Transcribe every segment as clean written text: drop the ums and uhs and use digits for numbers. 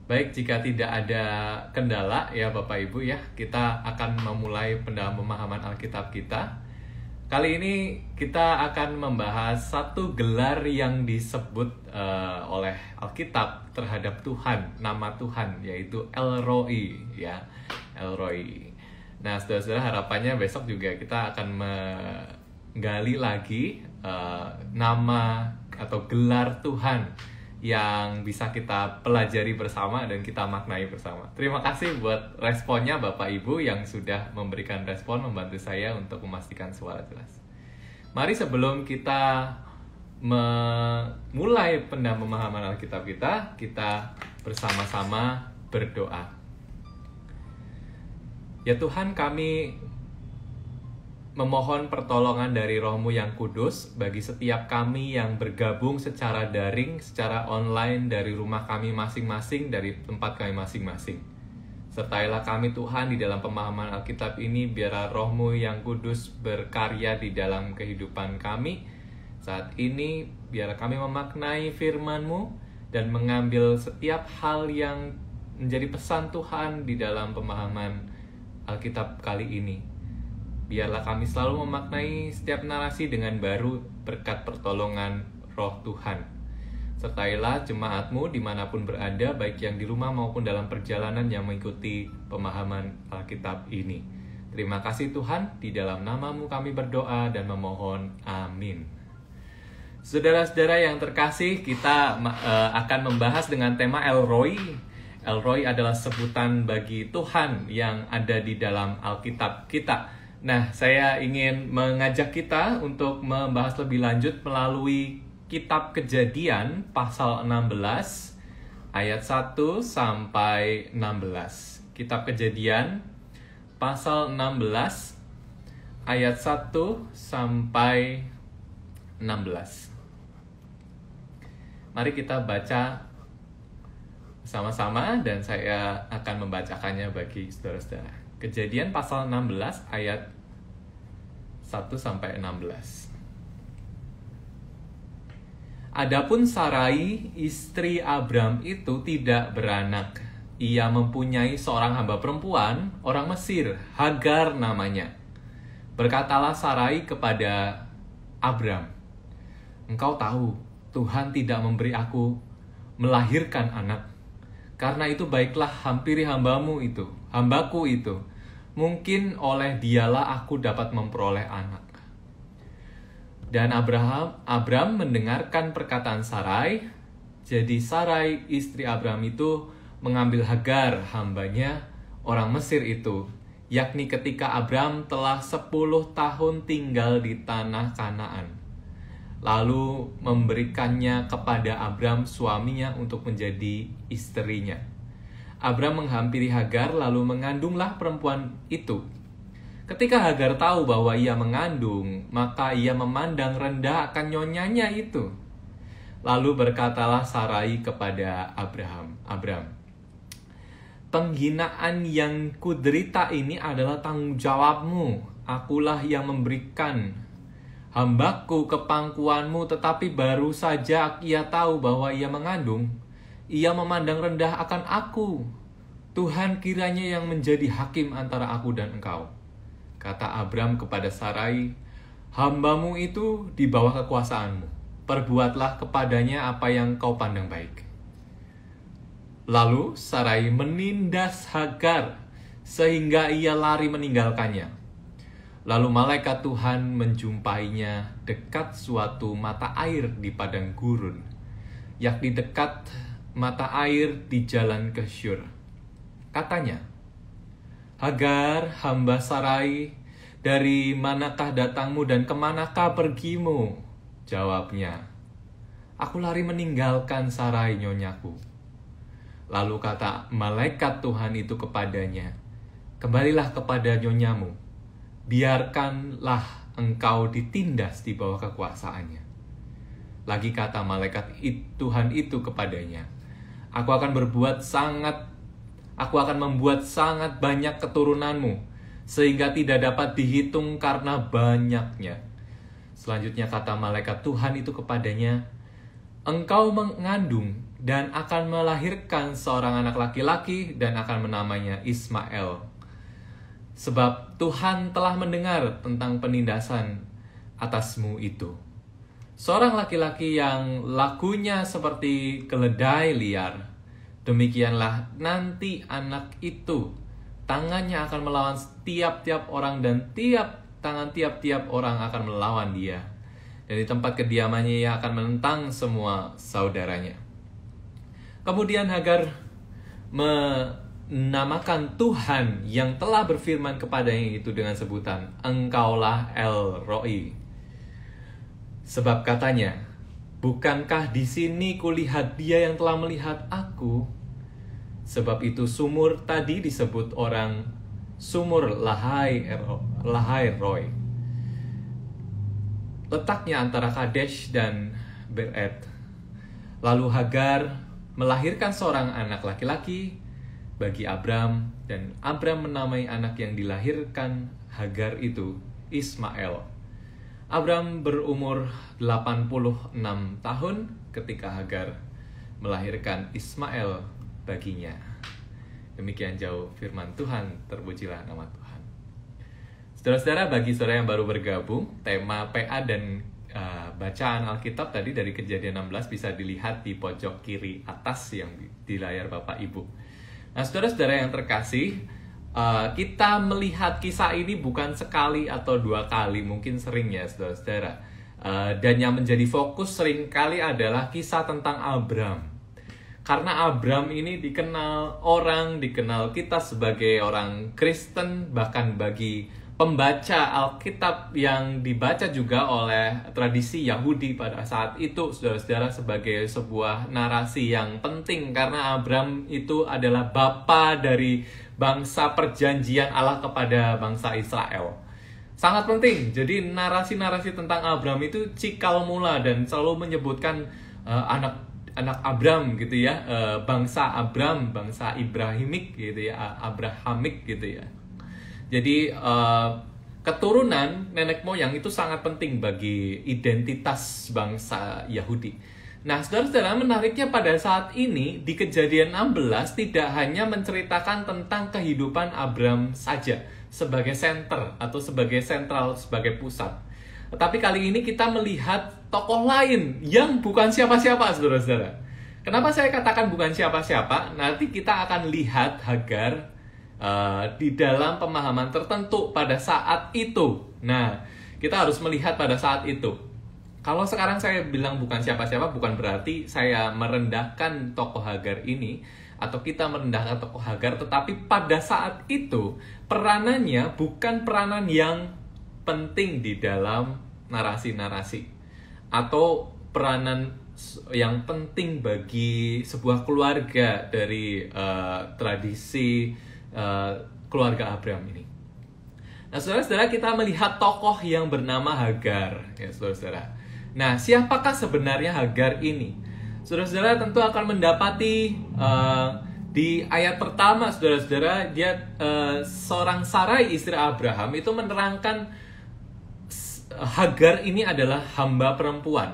Baik, jika tidak ada kendala ya Bapak Ibu ya, kita akan memulai pendalaman pemahaman Alkitab kita. Kali ini kita akan membahas satu gelar yang disebut oleh Alkitab terhadap Tuhan, nama Tuhan, yaitu El Roi ya, El Roi. Nah, saudara-saudara, harapannya besok juga kita akan menggali lagi nama atau gelar Tuhan yang bisa kita pelajari bersama dan kita maknai bersama. Terima kasih buat responnya Bapak Ibu yang sudah memberikan respon, membantu saya untuk memastikan suara jelas. Mari sebelum kita memulai pemahaman Alkitab kita bersama-sama berdoa. Ya Tuhan, kami memohon pertolongan dari Roh-Mu yang kudus bagi setiap kami yang bergabung secara daring, secara online dari rumah kami masing-masing, dari tempat kami masing-masing. Sertailah kami Tuhan di dalam pemahaman Alkitab ini, biarlah Roh-Mu yang kudus berkarya di dalam kehidupan kami. Saat ini, biarlah kami memaknai firman-Mu dan mengambil setiap hal yang menjadi pesan Tuhan di dalam pemahaman Alkitab kali ini. Biarlah kami selalu memaknai setiap narasi dengan baru berkat pertolongan Roh Tuhan. Sertailah jemaat-Mu dimanapun berada, baik yang di rumah maupun dalam perjalanan yang mengikuti pemahaman Alkitab ini. Terima kasih Tuhan, di dalam nama-Mu kami berdoa dan memohon. Amin. Saudara-saudara yang terkasih, kita akan membahas dengan tema El Roi. El Roi adalah sebutan bagi Tuhan yang ada di dalam Alkitab kita. Nah, saya ingin mengajak kita untuk membahas lebih lanjut melalui Kitab Kejadian pasal 16 ayat 1 sampai 16. Kitab Kejadian pasal 16 ayat 1 sampai 16. Mari kita baca sama-sama dan saya akan membacakannya bagi saudara-saudara. Kejadian pasal 16 ayat 1 sampai 16. Adapun Sarai, istri Abram itu tidak beranak. Ia mempunyai seorang hamba perempuan, orang Mesir, Hagar namanya. Berkatalah Sarai kepada Abram, "Engkau tahu, Tuhan tidak memberi aku melahirkan anak. Karena itu baiklah hampiri hambaku itu. Mungkin oleh dialah aku dapat memperoleh anak." Dan Abram mendengarkan perkataan Sarai. Jadi Sarai, istri Abram itu mengambil Hagar, hambanya, orang Mesir itu. Yakni ketika Abram telah 10 tahun tinggal di tanah Kanaan. Lalu memberikannya kepada Abram suaminya untuk menjadi istrinya. Abram menghampiri Hagar, lalu mengandunglah perempuan itu. Ketika Hagar tahu bahwa ia mengandung, maka ia memandang rendah akan nyonyanya itu. Lalu berkatalah Sarai kepada Abram, "Penghinaan yang kuderita ini adalah tanggung jawabmu. Akulah yang memberikan hambaku ke pangkuanmu, tetapi baru saja ia tahu bahwa ia mengandung. Ia memandang rendah akan aku. Tuhan kiranya yang menjadi hakim antara aku dan engkau." Kata Abram kepada Sarai, "Hambamu itu di bawah kekuasaanmu. Perbuatlah kepadanya apa yang kau pandang baik." Lalu Sarai menindas Hagar sehingga ia lari meninggalkannya. Lalu malaikat Tuhan menjumpainya dekat suatu mata air di padang gurun, yakni dekat mata air di jalan ke Syur. Katanya, "Hagar, hamba Sarai, dari manakah datangmu dan kemanakah pergimu?" Jawabnya, "Aku lari meninggalkan Sarai, nyonyaku." Lalu kata malaikat Tuhan itu kepadanya, "Kembalilah kepada nyonyamu, biarkanlah engkau ditindas di bawah kekuasaannya." Lagi kata malaikat Tuhan itu kepadanya, Aku akan membuat sangat banyak keturunanmu, sehingga tidak dapat dihitung karena banyaknya. Selanjutnya kata malaikat Tuhan itu kepadanya, "Engkau mengandung dan akan melahirkan seorang anak laki-laki dan akan menamainya Ismail. Sebab Tuhan telah mendengar tentang penindasan atasmu itu. Seorang laki-laki yang lakunya seperti keledai liar, demikianlah nanti anak itu. Tangannya akan melawan tiap-tiap orang dan tangan tiap-tiap orang akan melawan dia. Dan di tempat kediamannya ia akan menentang semua saudaranya. Kemudian Hagar menamakan Tuhan yang telah berfirman kepadanya itu dengan sebutan Engkaulah El Roi. Sebab katanya, bukankah di sini kulihat dia yang telah melihat aku? Sebab itu sumur tadi disebut orang sumur Lahai Roi. Letaknya antara Kadesh dan Bered. Lalu Hagar melahirkan seorang anak laki-laki bagi Abram, dan Abram menamai anak yang dilahirkan Hagar itu Ismail. Abram berumur 86 tahun ketika Hagar melahirkan Ismail baginya. Demikian jauh firman Tuhan, terpujilah nama Tuhan. Saudara-saudara, bagi saudara yang baru bergabung, tema PA dan bacaan Alkitab tadi dari Kejadian 16 bisa dilihat di pojok kiri atas yang di layar Bapak Ibu. Nah, saudara-saudara yang terkasih, kita melihat kisah ini bukan sekali atau dua kali, mungkin sering ya saudara-saudara. Dan yang menjadi fokus seringkali adalah kisah tentang Abram. Karena Abram ini dikenal kita sebagai orang Kristen, bahkan bagi pembaca Alkitab yang dibaca juga oleh tradisi Yahudi pada saat itu, saudara-saudara, sebagai sebuah narasi yang penting karena Abram itu adalah bapa dari bangsa perjanjian Allah kepada bangsa Israel. Sangat penting. Jadi narasi-narasi tentang Abram itu cikal mula dan selalu menyebutkan anak Abram gitu ya, bangsa Abram, bangsa Ibrahimik gitu ya, Abrahamik gitu ya. Jadi keturunan nenek moyang itu sangat penting bagi identitas bangsa Yahudi. Nah, saudara-saudara, menariknya pada saat ini di Kejadian 16 tidak hanya menceritakan tentang kehidupan Abram saja sebagai center atau sebagai sentral, sebagai pusat. Tetapi kali ini kita melihat tokoh lain yang bukan siapa-siapa, saudara-saudara. Kenapa saya katakan bukan siapa-siapa? Nanti kita akan lihat Hagar di dalam pemahaman tertentu pada saat itu. Nah, kita harus melihat pada saat itu. Kalau sekarang saya bilang bukan siapa-siapa, bukan berarti saya merendahkan tokoh Hagar ini, atau kita merendahkan tokoh Hagar, tetapi pada saat itu, peranannya bukan peranan yang penting di dalam narasi-narasi, atau peranan yang penting bagi sebuah keluarga dari tradisi keluarga Abram ini. Nah, saudara-saudara, kita melihat tokoh yang bernama Hagar, ya saudara-saudara. Nah, siapakah sebenarnya Hagar ini? Saudara-saudara tentu akan mendapati di ayat pertama, saudara-saudara, dia seorang Sarai istri Abraham itu menerangkan Hagar ini adalah hamba perempuan.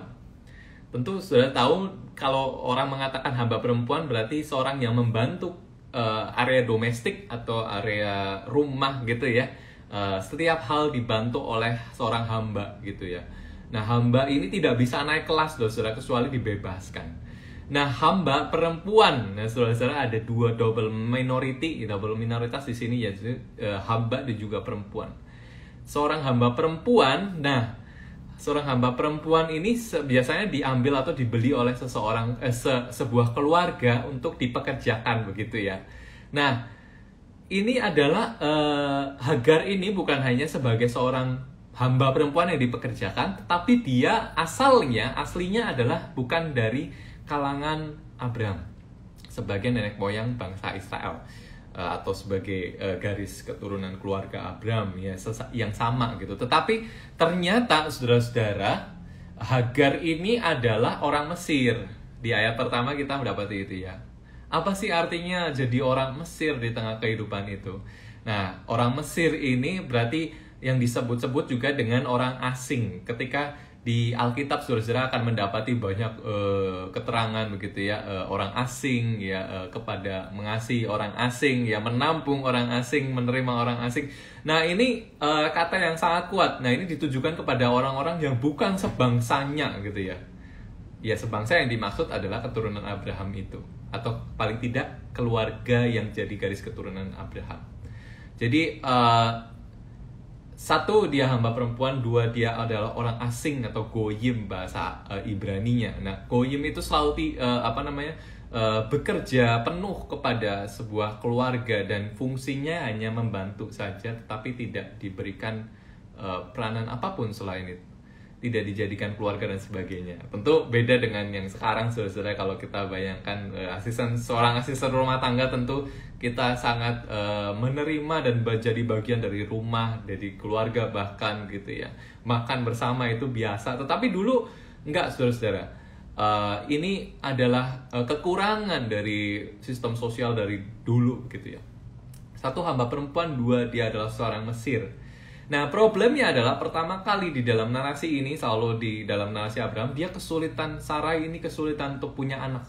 Tentu saudara tahu kalau orang mengatakan hamba perempuan berarti seorang yang membantu area domestik atau area rumah gitu ya. Setiap hal dibantu oleh seorang hamba gitu ya. Nah, hamba ini tidak bisa naik kelas loh, saudara, kecuali dibebaskan. Nah, hamba perempuan, nah saudara-saudara, ada double minoritas di sini ya, hamba dan juga perempuan. Seorang hamba perempuan, nah, seorang hamba perempuan ini biasanya diambil atau dibeli oleh sebuah keluarga untuk dipekerjakan begitu ya. Nah, ini adalah Hagar ini bukan hanya sebagai seorang hamba perempuan yang dipekerjakan, tetapi dia aslinya adalah bukan dari kalangan Abram sebagai nenek moyang bangsa Israel, atau sebagai garis keturunan keluarga Abram ya, yang sama gitu. Tetapi ternyata saudara-saudara, Hagar ini adalah orang Mesir. Di ayat pertama kita mendapati itu ya. Apa sih artinya jadi orang Mesir di tengah kehidupan itu? Nah, orang Mesir ini berarti yang disebut-sebut juga dengan orang asing. Ketika di Alkitab saudara-saudara akan mendapati banyak keterangan begitu ya, orang asing ya, kepada mengasihi orang asing ya, menampung orang asing, menerima orang asing. Nah ini kata yang sangat kuat. Nah ini ditujukan kepada orang-orang yang bukan sebangsanya gitu ya. Ya sebangsa yang dimaksud adalah keturunan Abraham itu, atau paling tidak keluarga yang jadi garis keturunan Abraham. Jadi satu, dia hamba perempuan. Dua, dia adalah orang asing atau goyim bahasa Ibraninya. Nah, goyim itu selalu bekerja penuh kepada sebuah keluarga dan fungsinya hanya membantu saja, tetapi tidak diberikan peranan apapun selain itu. Tidak dijadikan keluarga dan sebagainya. Tentu beda dengan yang sekarang, saudara-saudara. Kalau kita bayangkan seorang asisten rumah tangga, tentu kita sangat menerima dan jadi bagian dari rumah, dari keluarga bahkan gitu ya. Makan bersama itu biasa. Tetapi dulu enggak, saudara-saudara. Ini adalah kekurangan dari sistem sosial dari dulu gitu ya. Satu, hamba perempuan. Dua, dia adalah seorang Mesir. Nah, problemnya adalah pertama kali di dalam narasi ini, selalu di dalam narasi Abraham, dia kesulitan, Sarai ini kesulitan untuk punya anak.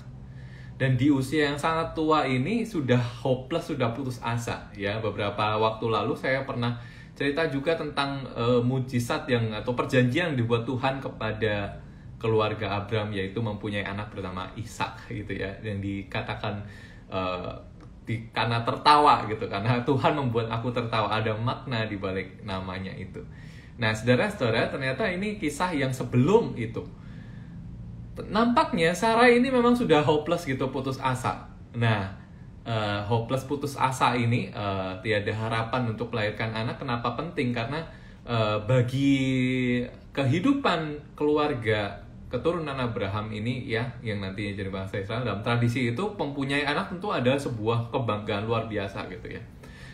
Dan di usia yang sangat tua ini sudah hopeless, sudah putus asa. Ya, beberapa waktu lalu saya pernah cerita juga tentang mujizat atau perjanjian yang dibuat Tuhan kepada keluarga Abraham, yaitu mempunyai anak bernama Ishak gitu ya, yang dikatakan karena tertawa gitu, karena Tuhan membuat aku tertawa, ada makna di balik namanya itu. Nah, saudara-saudara, ternyata ini kisah yang sebelum itu. Nampaknya Sarah ini memang sudah hopeless gitu, putus asa. Nah, hopeless putus asa ini tiada harapan untuk melahirkan anak. Kenapa penting? Karena bagi kehidupan keluarga keturunan Abraham ini ya, yang nantinya jadi bangsa Israel, dalam tradisi itu mempunyai anak tentu adalah sebuah kebanggaan luar biasa gitu ya.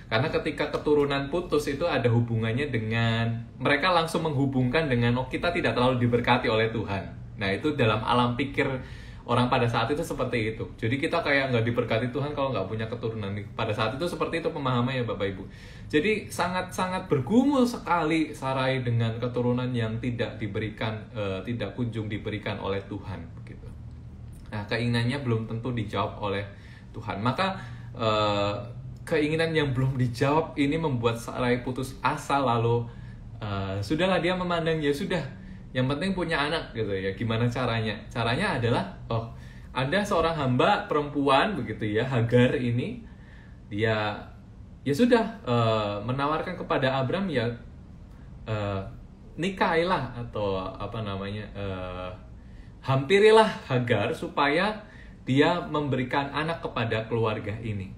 Karena ketika keturunan putus itu ada hubungannya dengan, mereka langsung menghubungkan dengan, kita tidak terlalu diberkati oleh Tuhan. Nah itu dalam alam pikir orang pada saat itu seperti itu. Jadi kita kayak nggak diberkati Tuhan kalau nggak punya keturunan. Pada saat itu seperti itu pemahamannya Bapak Ibu. Jadi sangat-sangat bergumul sekali Sarai dengan keturunan yang tidak diberikan, tidak kunjung diberikan oleh Tuhan. Begitu. Nah keinginannya belum tentu dijawab oleh Tuhan. Maka keinginan yang belum dijawab ini membuat Sarai putus asa, lalu sudahlah dia memandang, ya sudah, yang penting punya anak gitu ya. Gimana caranya? Caranya adalah ada seorang hamba perempuan begitu ya, Hagar ini, dia ya sudah menawarkan kepada Abram ya, nikahilah atau hampirilah Hagar supaya dia memberikan anak kepada keluarga ini.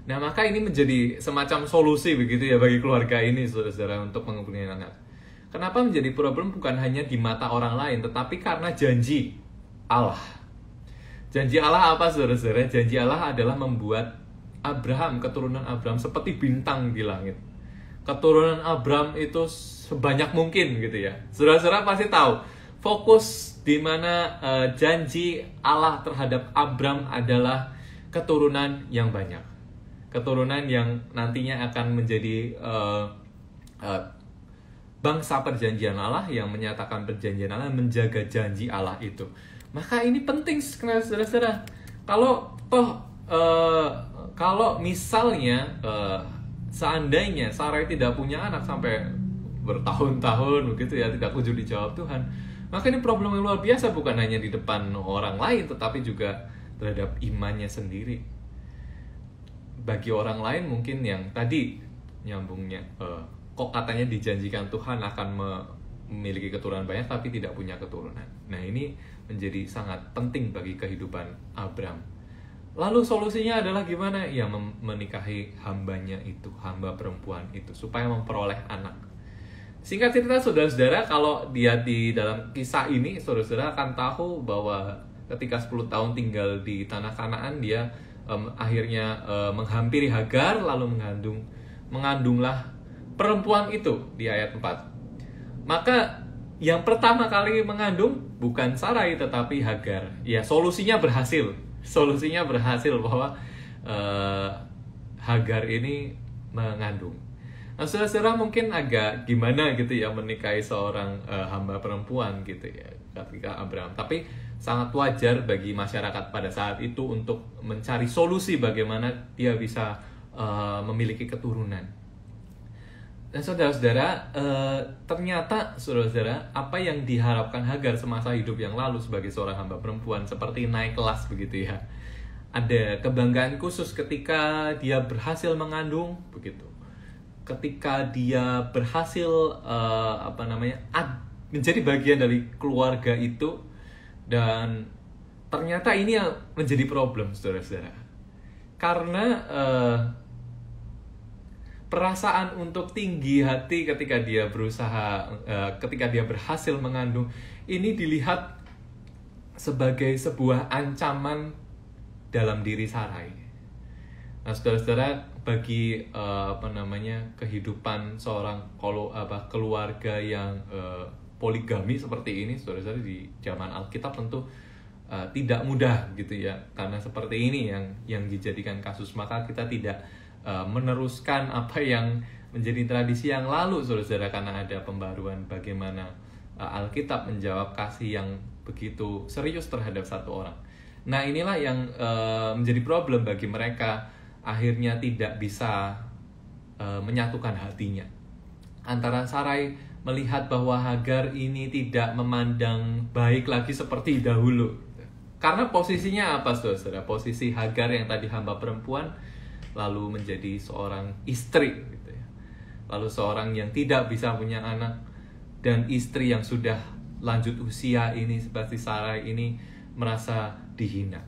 Nah maka ini menjadi semacam solusi begitu ya bagi keluarga ini, saudara-saudara, untuk mempunyai anak. Kenapa menjadi problem? Bukan hanya di mata orang lain, tetapi karena janji Allah. Janji Allah apa, saudara-saudara? Janji Allah adalah membuat Abraham, keturunan Abraham, seperti bintang di langit. Keturunan Abraham itu sebanyak mungkin gitu ya. Saudara-saudara pasti tahu, fokus di mana janji Allah terhadap Abraham adalah keturunan yang banyak. Keturunan yang nantinya akan menjadi bangsa perjanjian Allah, yang menyatakan perjanjian Allah, menjaga janji Allah itu. Maka ini penting, saudara-saudara. Kalau misalnya seandainya Sarai tidak punya anak sampai bertahun-tahun begitu ya, tidak kunjung dijawab Tuhan, maka ini problem yang luar biasa, bukan hanya di depan orang lain, tetapi juga terhadap imannya sendiri. Bagi orang lain mungkin yang tadi nyambungnya, kok katanya dijanjikan Tuhan akan memiliki keturunan banyak tapi tidak punya keturunan. Nah ini menjadi sangat penting bagi kehidupan Abram. Lalu solusinya adalah gimana? Ya menikahi hambanya itu, hamba perempuan itu, supaya memperoleh anak. Singkat cerita, saudara-saudara, kalau dia di dalam kisah ini, saudara-saudara akan tahu bahwa ketika 10 tahun tinggal di tanah Kanaan, dia akhirnya menghampiri Hagar, lalu mengandunglah perempuan itu di ayat 4. Maka yang pertama kali mengandung bukan Sarai tetapi Hagar. Ya, solusinya berhasil. Solusinya berhasil bahwa Hagar ini mengandung. Nah, saudara-saudara mungkin agak gimana gitu ya menikahi seorang hamba perempuan gitu ya ketika Abraham. Tapi sangat wajar bagi masyarakat pada saat itu untuk mencari solusi bagaimana dia bisa memiliki keturunan. Dan saudara-saudara, ternyata saudara-saudara apa yang diharapkan Hagar semasa hidup yang lalu sebagai seorang hamba perempuan seperti naik kelas begitu ya. Ada kebanggaan khusus ketika dia berhasil mengandung begitu. Ketika dia berhasil menjadi bagian dari keluarga itu, dan ternyata ini yang menjadi problem saudara-saudara, karena perasaan untuk tinggi hati ketika dia ketika dia berhasil mengandung ini dilihat sebagai sebuah ancaman dalam diri Sarai. Nah, saudara-saudara, bagi kehidupan seorang keluarga yang poligami seperti ini, saudara-saudara, di zaman Alkitab tentu tidak mudah gitu ya, karena seperti ini yang dijadikan kasus. Maka kita tidak meneruskan apa yang menjadi tradisi yang lalu, saudara-saudara, karena ada pembaruan bagaimana Alkitab menjawab kasih yang begitu serius terhadap satu orang. Nah, inilah yang menjadi problem bagi mereka, akhirnya tidak bisa menyatukan hatinya. Antara Sarai melihat bahwa Hagar ini tidak memandang baik lagi seperti dahulu. Karena posisinya apa, saudara? Posisi Hagar yang tadi hamba perempuan, lalu menjadi seorang istri, gitu ya. Lalu seorang yang tidak bisa punya anak, dan istri yang sudah lanjut usia ini seperti Sarai ini merasa dihina.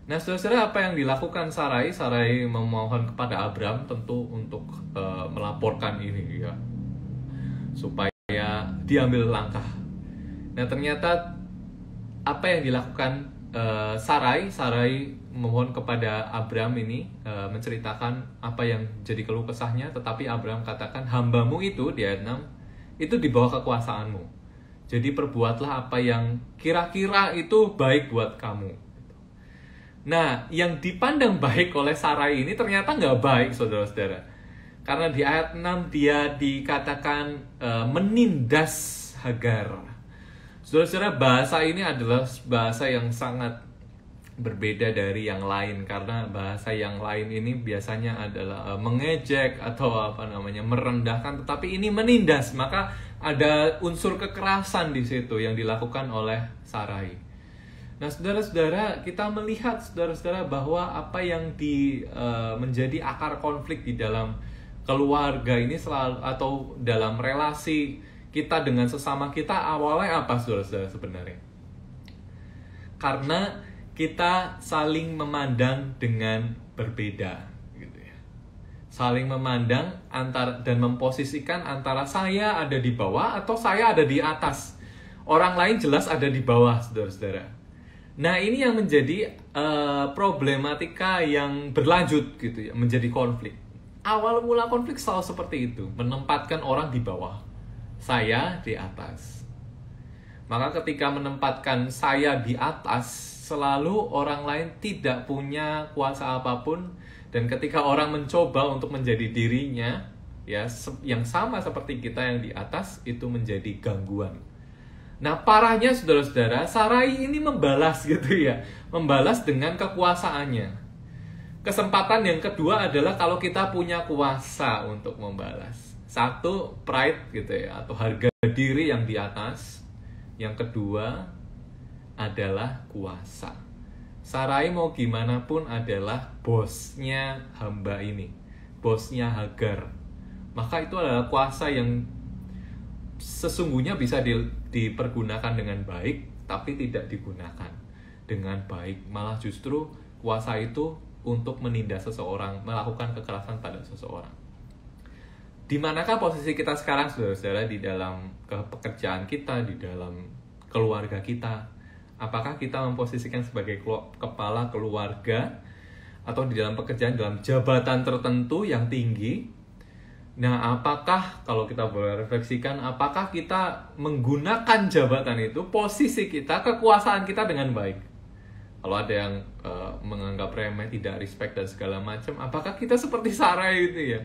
Nah, saudara-saudara, apa yang dilakukan Sarai? Sarai memohon kepada Abraham tentu untuk melaporkan ini ya, supaya diambil langkah. Nah, ternyata apa yang dilakukan Sarai memohon kepada Abraham ini, menceritakan apa yang jadi keluh kesahnya, tetapi Abraham katakan, hambamu itu, di ayat 6, itu di bawah kekuasaanmu. Jadi perbuatlah apa yang kira-kira itu baik buat kamu. Nah, yang dipandang baik oleh Sarai ini ternyata nggak baik, saudara-saudara. Karena di ayat 6 dia dikatakan menindas Hagar. Saudara-saudara, bahasa ini adalah bahasa yang sangat berbeda dari yang lain. Karena bahasa yang lain ini biasanya adalah mengejek atau merendahkan. Tetapi ini menindas, maka ada unsur kekerasan di situ yang dilakukan oleh Sarai. Nah, saudara-saudara, kita melihat, saudara-saudara, bahwa apa yang menjadi akar konflik di dalam keluarga ini selalu, atau dalam relasi kita dengan sesama kita, awalnya apa, saudara-saudara, sebenarnya? Karena kita saling memandang dengan berbeda, gitu ya. Saling memandang dan memposisikan antara saya ada di bawah atau saya ada di atas. Orang lain jelas ada di bawah, saudara-saudara. Nah, ini yang menjadi problematika yang berlanjut gitu ya, menjadi konflik. Awal mula konflik selalu seperti itu, menempatkan orang di bawah, saya di atas. Maka ketika menempatkan saya di atas, selalu orang lain tidak punya kuasa apapun, dan ketika orang mencoba untuk menjadi dirinya, ya, yang sama seperti kita yang di atas, itu menjadi gangguan. Nah, parahnya, saudara-saudara, Sarai ini membalas gitu ya, membalas dengan kekuasaannya. Kesempatan yang kedua adalah kalau kita punya kuasa untuk membalas. Satu, pride gitu ya, atau harga diri yang di atas. Yang kedua adalah kuasa. Sarai mau gimana pun adalah bosnya hamba ini, bosnya Hagar. Maka itu adalah kuasa yang sesungguhnya bisa dipergunakan dengan baik, tapi tidak digunakan dengan baik. Malah justru kuasa itu untuk menindas seseorang, melakukan kekerasan pada seseorang. Di manakah posisi kita sekarang, saudara-saudara, di dalam pekerjaan kita, di dalam keluarga kita? Apakah kita memposisikan sebagai kepala keluarga, atau di dalam pekerjaan, dalam jabatan tertentu yang tinggi? Nah, apakah, kalau kita boleh refleksikan, apakah kita menggunakan jabatan itu, posisi kita, kekuasaan kita dengan baik? Kalau ada yang menganggap remeh, tidak respect, dan segala macam, apakah kita seperti Sarai itu ya?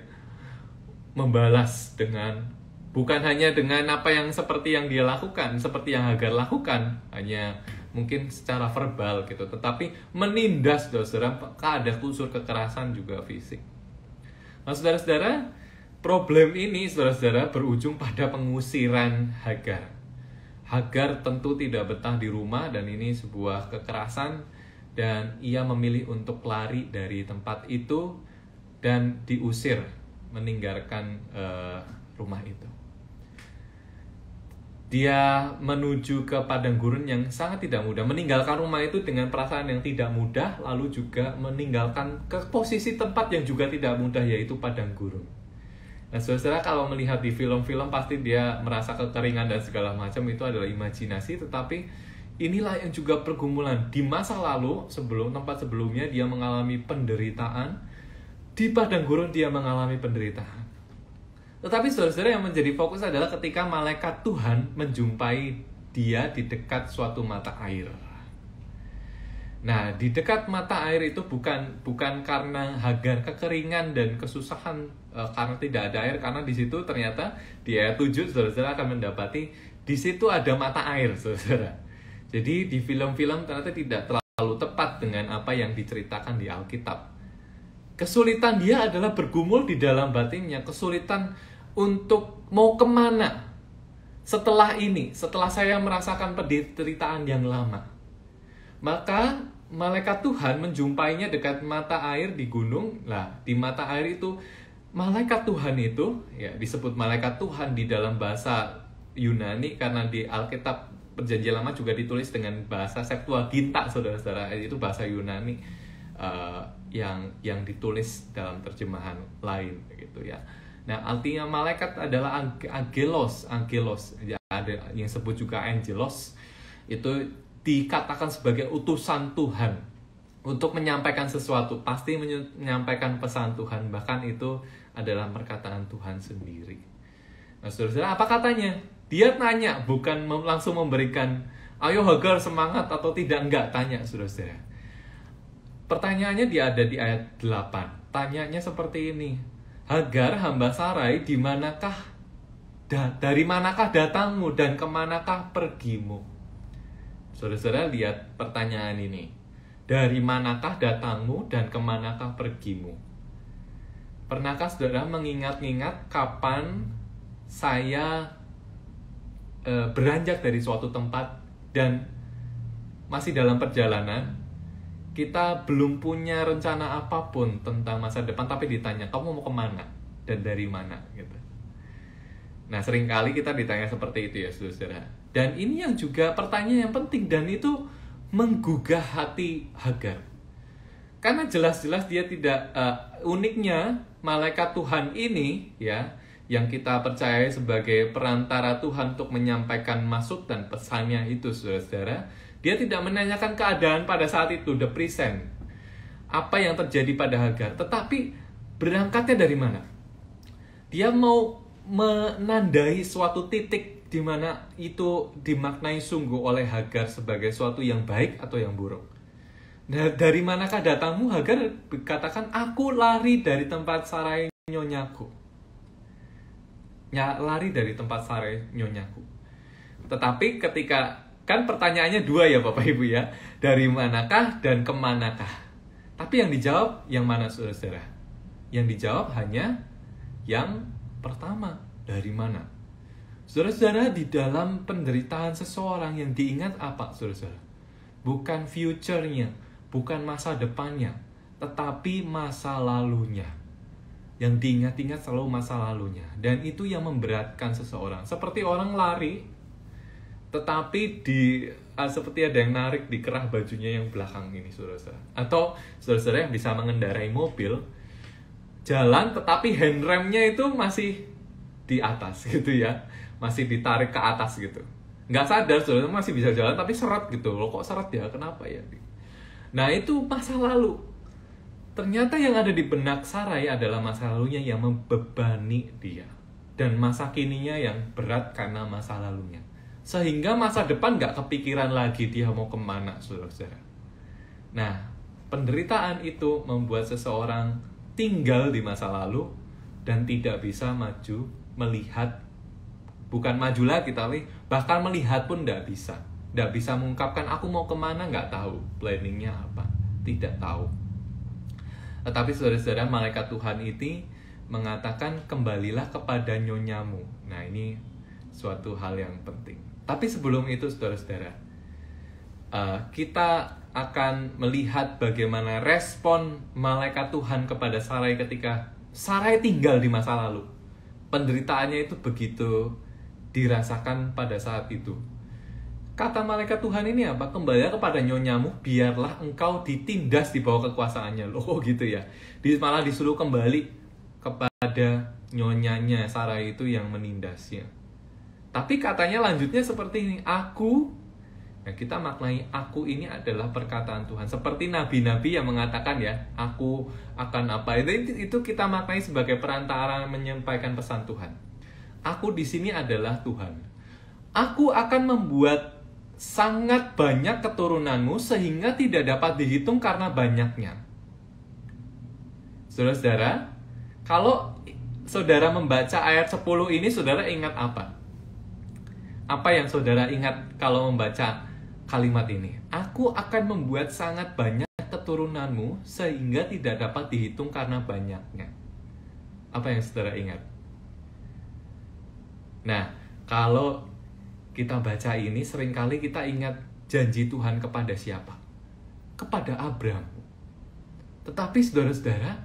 membalas dengan bukan hanya dengan apa yang seperti yang dia lakukan, seperti yang Hagar lakukan, hanya mungkin secara verbal gitu, tetapi menindas saudara, ada unsur kekerasan juga fisik. Nah, saudara-saudara, problem ini saudara-saudara berujung pada pengusiran Hagar. Hagar tentu tidak betah di rumah dan ini sebuah kekerasan dan ia memilih untuk lari dari tempat itu dan diusir, meninggalkan rumah itu. Dia menuju ke padang gurun yang sangat tidak mudah, meninggalkan rumah itu dengan perasaan yang tidak mudah, lalu juga meninggalkan ke posisi tempat yang juga tidak mudah, yaitu padang gurun. Nah, saudara, kalau melihat di film-film pasti dia merasa kekeringan dan segala macam, itu adalah imajinasi, tetapi inilah yang juga pergumulan. Di masa lalu, tempat sebelumnya dia mengalami penderitaan, di padang gurun dia mengalami penderitaan. Tetapi saudara-saudara, yang menjadi fokus adalah ketika malaikat Tuhan menjumpai dia di dekat suatu mata air. Nah, di dekat mata air itu bukan karena Hagar kekeringan dan kesusahan karena tidak ada air, karena di situ ternyata di ayat 7 saudara-saudara akan mendapati di situ ada mata air, saudara. Jadi di film-film ternyata tidak terlalu tepat dengan apa yang diceritakan di Alkitab. Kesulitan dia adalah bergumul di dalam batinnya, kesulitan untuk mau kemana setelah ini, setelah saya merasakan penderitaan yang lama. Maka malaikat Tuhan menjumpainya dekat mata air di gunung. Lah, di mata air itu malaikat Tuhan itu ya disebut malaikat Tuhan di dalam bahasa Yunani, karena di Alkitab Perjanjian Lama juga ditulis dengan bahasa Septuaginta, saudara-saudara. Itu bahasa Yunani yang ditulis dalam terjemahan lain gitu ya. Nah, artinya malaikat adalah angelos ya, ada yang sebut juga angelos, itu dikatakan sebagai utusan Tuhan untuk menyampaikan sesuatu, pasti menyampaikan pesan Tuhan, bahkan itu adalah perkataan Tuhan sendiri. Nah, saudara, apa katanya? Dia tanya, bukan langsung memberikan ayo Hagar semangat atau tidak, enggak, tanya, saudara. Pertanyaannya ada di ayat 8. Tanyanya seperti ini. Hagar, hamba Sarai, dari manakah datangmu dan kemanakah pergimu? Saudara-saudara, lihat pertanyaan ini. Dari manakah datangmu dan kemanakah pergimu? Pernahkah saudara mengingat-ingat kapan saya beranjak dari suatu tempat dan masih dalam perjalanan? Kita belum punya rencana apapun tentang masa depan, tapi ditanya, kamu mau kemana? Dan dari mana? Gitu. Nah, seringkali kita ditanya seperti itu ya, saudara. Dan ini yang juga pertanyaan yang penting, dan itu menggugah hati Hagar. Karena jelas-jelas dia tidak, uniknya malaikat Tuhan ini, ya, yang kita percaya sebagai perantara Tuhan untuk menyampaikan maksud dan pesannya itu, saudara-saudara, dia tidak menanyakan keadaan pada saat itu, the present. Apa yang terjadi pada Hagar. Tetapi berangkatnya dari mana? Dia mau menandai suatu titik di mana itu dimaknai sungguh oleh Hagar sebagai suatu yang baik atau yang buruk. Nah, dari manakah datangmu? Hagar katakan, aku lari dari tempat sarai nyonyaku. Ya, lari dari tempat sarai nyonyaku. Tetapi ketika kan pertanyaannya dua ya Bapak Ibu ya. Dari manakah dan kemanakah? Tapi yang dijawab yang mana, saudara-saudara? Yang dijawab hanya yang pertama. Dari mana? Saudara-saudara, di dalam penderitaan seseorang yang diingat apa, saudara-saudara? Bukan future-nya, bukan masa depannya, tetapi masa lalunya. Yang diingat-ingat selalu masa lalunya. Dan itu yang memberatkan seseorang. Seperti orang lari, tetapi seperti ada yang narik di kerah bajunya yang belakang ini, saudara-saudara. Atau saudara-saudara yang bisa mengendarai mobil, jalan tetapi handremnya itu masih di atas gitu ya. Masih ditarik ke atas gitu. Nggak sadar, saudara, masih bisa jalan tapi seret gitu. Loh, kok seret ya? Kenapa ya? Nah, itu masa lalu. Ternyata yang ada di benak Sarai adalah masa lalunya yang membebani dia. Dan masa kininya yang berat karena masa lalunya. Sehingga masa depan nggak kepikiran lagi dia mau kemana, saudara-saudara. Nah, penderitaan itu membuat seseorang tinggal di masa lalu, dan tidak bisa maju melihat, bukan maju lagi tapi bahkan melihat pun tidak bisa mengungkapkan aku mau kemana, nggak tahu planningnya apa, tidak tahu. Tetapi saudara-saudara, malaikat Tuhan itu mengatakan kembalilah kepada nyonyamu. Nah, ini suatu hal yang penting. Tapi sebelum itu saudara-saudara, kita akan melihat bagaimana respon malaikat Tuhan kepada Sarai ketika Sarai tinggal di masa lalu. Penderitaannya itu begitu dirasakan pada saat itu. Kata malaikat Tuhan ini apa? Kembalilah kepada nyonyamu, biarlah engkau ditindas di bawah kekuasaannya. Loh gitu ya. Malah disuruh kembali kepada nyonyanya Sarai itu yang menindasnya. Tapi katanya lanjutnya seperti ini, aku. Nah, kita maknai aku ini adalah perkataan Tuhan. Seperti nabi-nabi yang mengatakan ya, aku akan apa. Itu kita maknai sebagai perantara menyampaikan pesan Tuhan. Aku di sini adalah Tuhan. Aku akan membuat sangat banyak keturunanmu sehingga tidak dapat dihitung karena banyaknya. Saudara-saudara, kalau saudara membaca ayat 10 ini, saudara ingat apa? Apa yang saudara ingat kalau membaca kalimat ini? Aku akan membuat sangat banyak keturunanmu sehingga tidak dapat dihitung karena banyaknya. Apa yang saudara ingat? Nah, kalau kita baca ini, seringkali kita ingat janji Tuhan kepada siapa? Kepada Abraham. Tetapi saudara-saudara,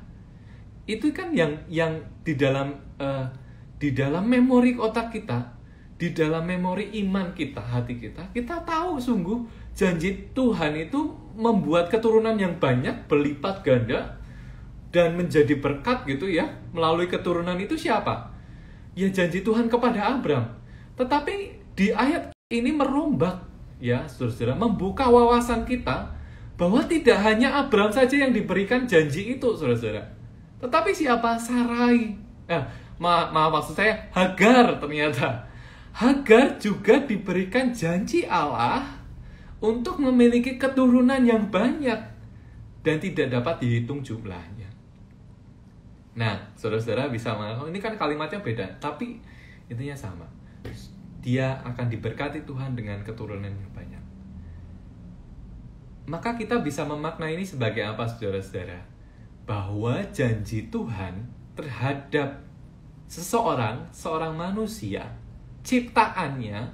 itu kan yang di dalam memori otak kita, di dalam memori iman kita, hati kita tahu sungguh janji Tuhan itu membuat keturunan yang banyak, berlipat ganda, dan menjadi berkat gitu ya. Melalui keturunan itu siapa? Ya janji Tuhan kepada Abraham. Tetapi di ayat ini merombak ya saudara-saudara, membuka wawasan kita bahwa tidak hanya Abraham saja yang diberikan janji itu saudara-saudara. Tetapi siapa? Sarai. Maaf maksud saya Hagar. Ternyata Hagar juga diberikan janji Allah untuk memiliki keturunan yang banyak dan tidak dapat dihitung jumlahnya. Nah, saudara-saudara bisa mengatakan, ini kan kalimatnya beda, tapi intinya sama. Dia akan diberkati Tuhan dengan keturunan yang banyak. Maka kita bisa memaknai ini sebagai apa, saudara-saudara? Bahwa janji Tuhan terhadap seorang manusia, ciptaannya,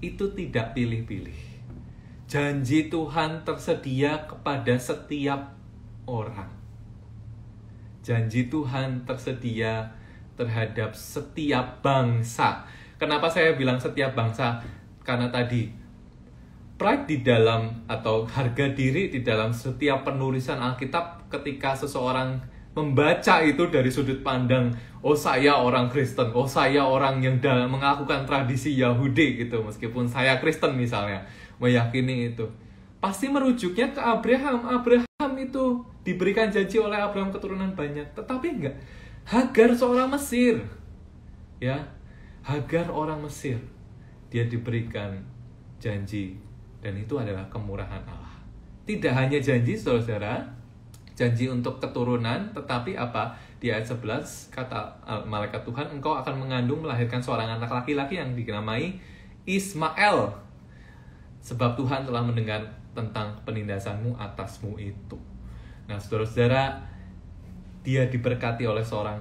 itu tidak pilih-pilih. Janji Tuhan tersedia kepada setiap orang. Janji Tuhan tersedia terhadap setiap bangsa. Kenapa saya bilang setiap bangsa? Karena tadi pride di dalam atau harga diri di dalam setiap penulisan Alkitab, ketika seseorang membaca itu dari sudut pandang, oh saya orang Kristen, oh saya orang yang melakukan tradisi Yahudi gitu, meskipun saya Kristen misalnya, meyakini itu, pasti merujuknya ke Abraham. Abraham itu diberikan janji oleh Abraham keturunan banyak, tetapi enggak. Hagar seorang Mesir, ya, Hagar orang Mesir, dia diberikan janji, dan itu adalah kemurahan Allah. Tidak hanya janji, saudara, janji untuk keturunan, tetapi apa? Di ayat 11 kata malaikat Tuhan, engkau akan mengandung melahirkan seorang anak laki-laki yang dinamai Ismail, sebab Tuhan telah mendengar tentang penindasanmu atasmu itu. Nah, saudara-saudara, dia diberkati oleh seorang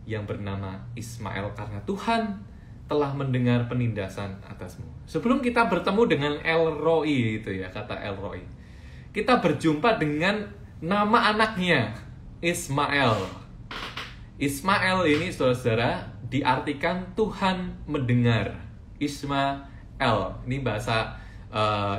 yang bernama Ismail karena Tuhan telah mendengar penindasan atasmu. Sebelum kita bertemu dengan El Roi itu ya, kata El Roi, kita berjumpa dengan nama anaknya, Ismail. Ismail ini, saudara-saudara, diartikan Tuhan mendengar. Ismail, ini bahasa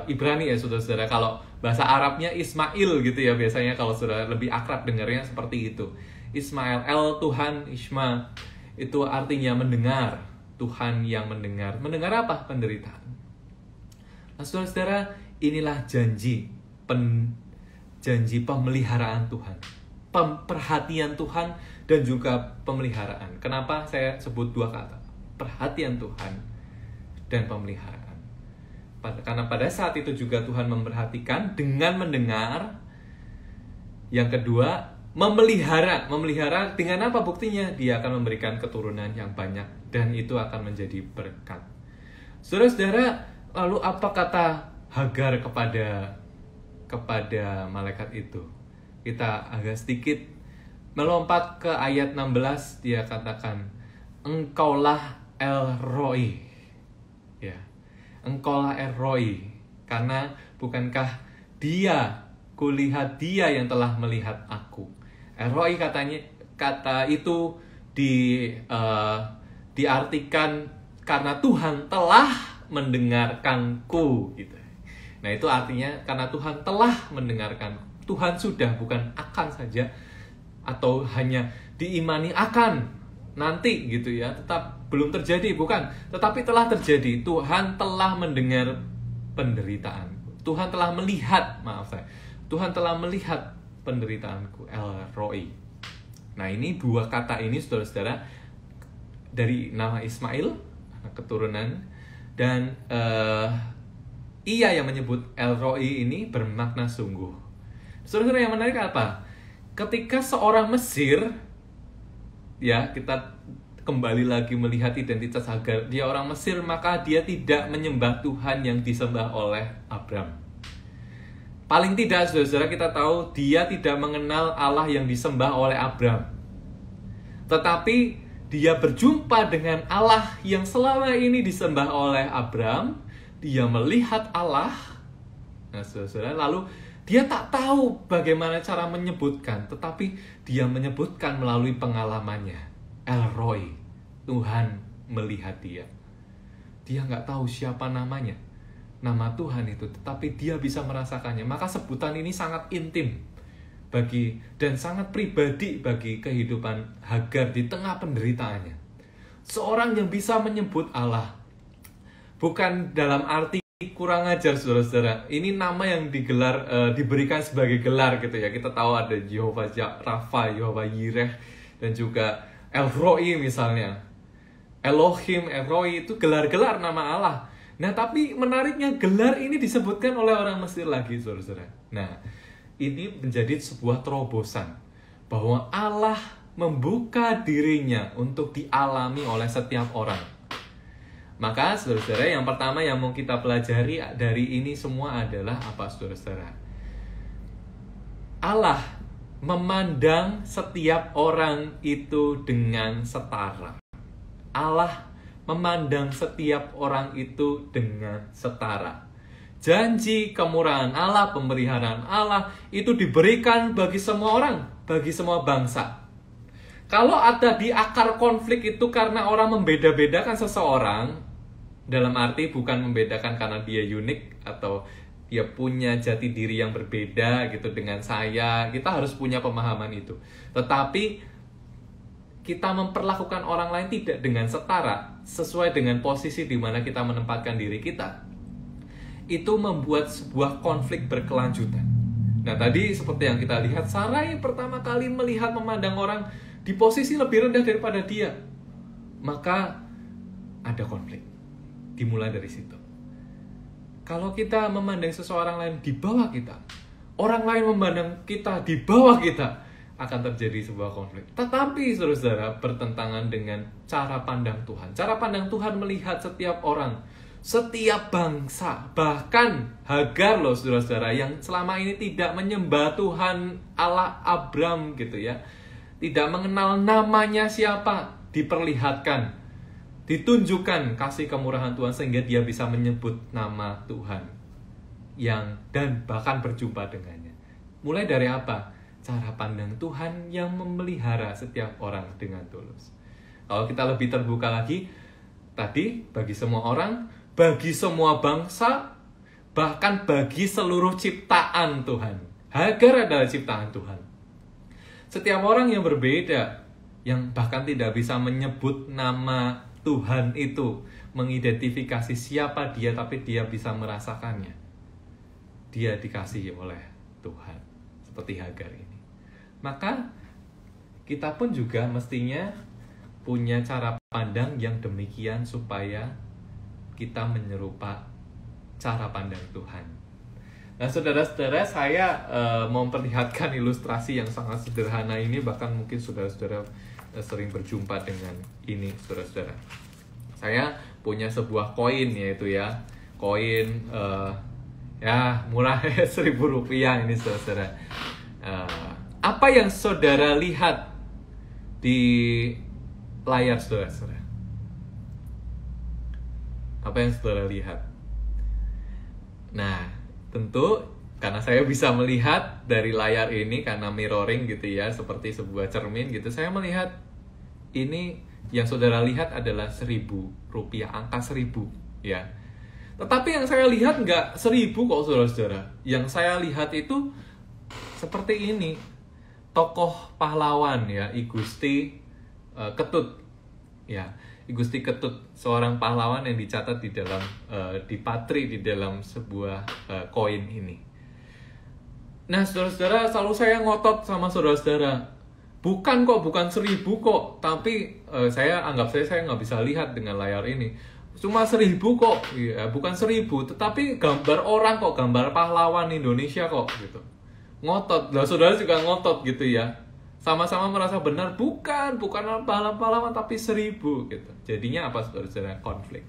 Ibrani ya, saudara-saudara. Kalau bahasa Arabnya Ismail gitu ya, biasanya kalau saudara lebih akrab dengarnya seperti itu. Ismail, El Tuhan, Isma, itu artinya mendengar. Tuhan yang mendengar. Mendengar apa? Penderitaan. Nah, saudara-saudara, inilah janji pemeliharaan Tuhan, perhatian Tuhan, dan juga pemeliharaan. Kenapa saya sebut dua kata? Perhatian Tuhan dan pemeliharaan. Karena pada saat itu juga Tuhan memperhatikan dengan mendengar. Yang kedua, memelihara dengan apa buktinya? Dia akan memberikan keturunan yang banyak dan itu akan menjadi berkat. Saudara-saudara, lalu apa kata Hagar kepada malaikat itu? Kita agak sedikit melompat ke ayat 16, dia katakan, engkaulah El Roi. Ya. Engkaulah El Roi, karena bukankah kulihat dia yang telah melihat aku. El Roi kata itu diartikan karena Tuhan telah mendengarkanku gitu. Nah, itu artinya karena Tuhan telah mendengarkan. Tuhan sudah, bukan akan saja atau hanya diimani akan nanti gitu ya, tetap belum terjadi, bukan, tetapi telah terjadi. Tuhan telah mendengar penderitaan. Tuhan telah melihat, Tuhan telah melihat penderitaanku, El Roi. Nah, ini dua kata ini saudara-saudara dari nama Ismail, keturunan, dan ia yang menyebut El Roi ini bermakna sungguh. Saudara-saudara, yang menarik apa? Ketika seorang Mesir, ya, kita kembali lagi melihat identitas Hagar, dia orang Mesir, maka dia tidak menyembah Tuhan yang disembah oleh Abram. Paling tidak, saudara-saudara, kita tahu dia tidak mengenal Allah yang disembah oleh Abram. Tetapi dia berjumpa dengan Allah yang selama ini disembah oleh Abram. Dia melihat Allah. Nah, saudara-saudara, lalu dia tak tahu bagaimana cara menyebutkan, tetapi dia menyebutkan melalui pengalamannya. El Roi, Tuhan melihat dia. Dia nggak tahu siapa namanya, nama Tuhan itu, tetapi dia bisa merasakannya. Maka sebutan ini sangat intim dan sangat pribadi bagi kehidupan Hagar di tengah penderitaannya. Seorang yang bisa menyebut Allah, bukan dalam arti kurang ajar, saudara-saudara. Ini nama yang diberikan sebagai gelar gitu ya. Kita tahu ada Jehovah Rafa, Jehovah Yireh, dan juga El Roi misalnya. Elohim, El Roi itu gelar-gelar nama Allah. Nah, tapi menariknya gelar ini disebutkan oleh orang Mesir lagi, saudara-saudara. Nah, ini menjadi sebuah terobosan bahwa Allah membuka dirinya untuk dialami oleh setiap orang. Maka, saudara-saudara, yang pertama yang mau kita pelajari dari ini semua adalah apa, saudara-saudara? Allah memandang setiap orang itu dengan setara. Allah memandang setiap orang itu dengan setara. Janji kemurahan Allah, pemeliharaan Allah itu diberikan bagi semua orang, bagi semua bangsa. Kalau ada di akar konflik itu karena orang membeda-bedakan seseorang, dalam arti bukan membedakan karena dia unik atau dia punya jati diri yang berbeda gitu dengan saya, kita harus punya pemahaman itu. Tetapi kita memperlakukan orang lain tidak dengan setara, sesuai dengan posisi di mana kita menempatkan diri kita. Itu membuat sebuah konflik berkelanjutan. Nah, tadi seperti yang kita lihat, Sarai pertama kali memandang orang di posisi lebih rendah daripada dia. Maka ada konflik. Dimulai dari situ. Kalau kita memandang seseorang lain di bawah kita, orang lain memandang kita di bawah kita, akan terjadi sebuah konflik. Tetapi, saudara-saudara, bertentangan dengan cara pandang Tuhan. Cara pandang Tuhan melihat setiap orang, setiap bangsa, bahkan Hagar loh, saudara-saudara, yang selama ini tidak menyembah Tuhan Allah Abram gitu ya, tidak mengenal namanya siapa, diperlihatkan, ditunjukkan kasih kemurahan Tuhan sehingga dia bisa menyebut nama Tuhan dan bahkan berjumpa dengannya. Mulai dari apa? Cara pandang Tuhan yang memelihara setiap orang dengan tulus. Kalau kita lebih terbuka lagi, tadi bagi semua orang, bagi semua bangsa, bahkan bagi seluruh ciptaan Tuhan. Hagar adalah ciptaan Tuhan. Setiap orang yang berbeda, yang bahkan tidak bisa menyebut nama Tuhan itu, mengidentifikasi siapa dia, tapi dia bisa merasakannya. Dia dikasihi oleh Tuhan, seperti Hagar ini. Maka kita pun juga mestinya punya cara pandang yang demikian supaya kita menyerupai cara pandang Tuhan. Nah, saudara-saudara, saya memperlihatkan ilustrasi yang sangat sederhana ini, bahkan mungkin saudara-saudara sering berjumpa dengan ini, saudara-saudara. Saya punya sebuah koin, yaitu ya, koin ya murah Rp1.000 ini, saudara-saudara. Apa yang saudara lihat di layar, saudara-saudara? Apa yang saudara lihat? Nah, tentu karena saya bisa melihat dari layar ini, karena mirroring gitu ya, seperti sebuah cermin gitu, saya melihat ini yang saudara lihat adalah Rp1.000, angka 1.000 ya. Tetapi yang saya lihat nggak 1.000 kok, saudara-saudara. Yang saya lihat itu seperti ini, tokoh pahlawan ya, I Gusti Ketut ya. I Gusti Ketut, seorang pahlawan yang dicatat di dalam dipatri di dalam sebuah koin ini. Nah, saudara-saudara, selalu saya ngotot sama saudara-saudara, bukan 1.000 kok, tapi saya nggak bisa lihat dengan layar ini. Cuma 1.000 kok, ya, bukan 1.000, tetapi gambar orang kok, gambar pahlawan Indonesia kok, gitu. Ngotot, lah saudara juga ngotot gitu ya. Sama-sama merasa benar, bukan pahlawan tapi 1.000 gitu. Jadinya apa, saudara-saudara? Konflik.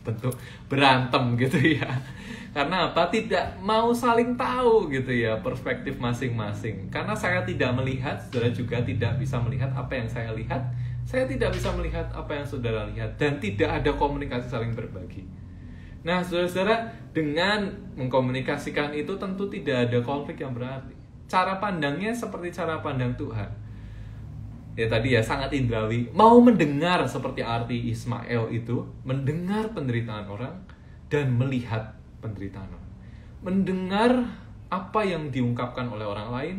Tentu berantem gitu ya. Karena apa? Tidak mau saling tahu gitu ya, perspektif masing-masing. Karena saya tidak melihat, saudara juga tidak bisa melihat apa yang saya lihat. Saya tidak bisa melihat apa yang saudara lihat, dan tidak ada komunikasi saling berbagi. Nah, saudara-saudara, dengan mengkomunikasikan itu tentu tidak ada konflik yang berarti. Cara pandangnya seperti cara pandang Tuhan. Ya tadi ya, sangat indrawi. Mau mendengar seperti arti Ismail itu, mendengar penderitaan orang dan melihat penderitaan orang. Mendengar apa yang diungkapkan oleh orang lain,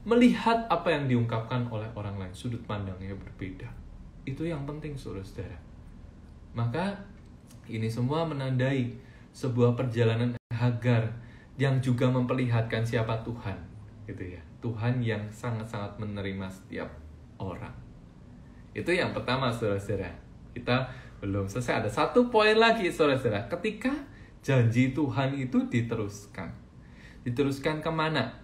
melihat apa yang diungkapkan oleh orang lain. Sudut pandangnya berbeda. Itu yang penting, saudara-saudara. Maka ini semua menandai sebuah perjalanan Hagar yang juga memperlihatkan siapa Tuhan. Gitu ya, Tuhan yang sangat-sangat menerima setiap orang. Itu yang pertama, saudara-saudara. Kita belum selesai, ada satu poin lagi, saudara-saudara. Ketika janji Tuhan itu diteruskan kemana?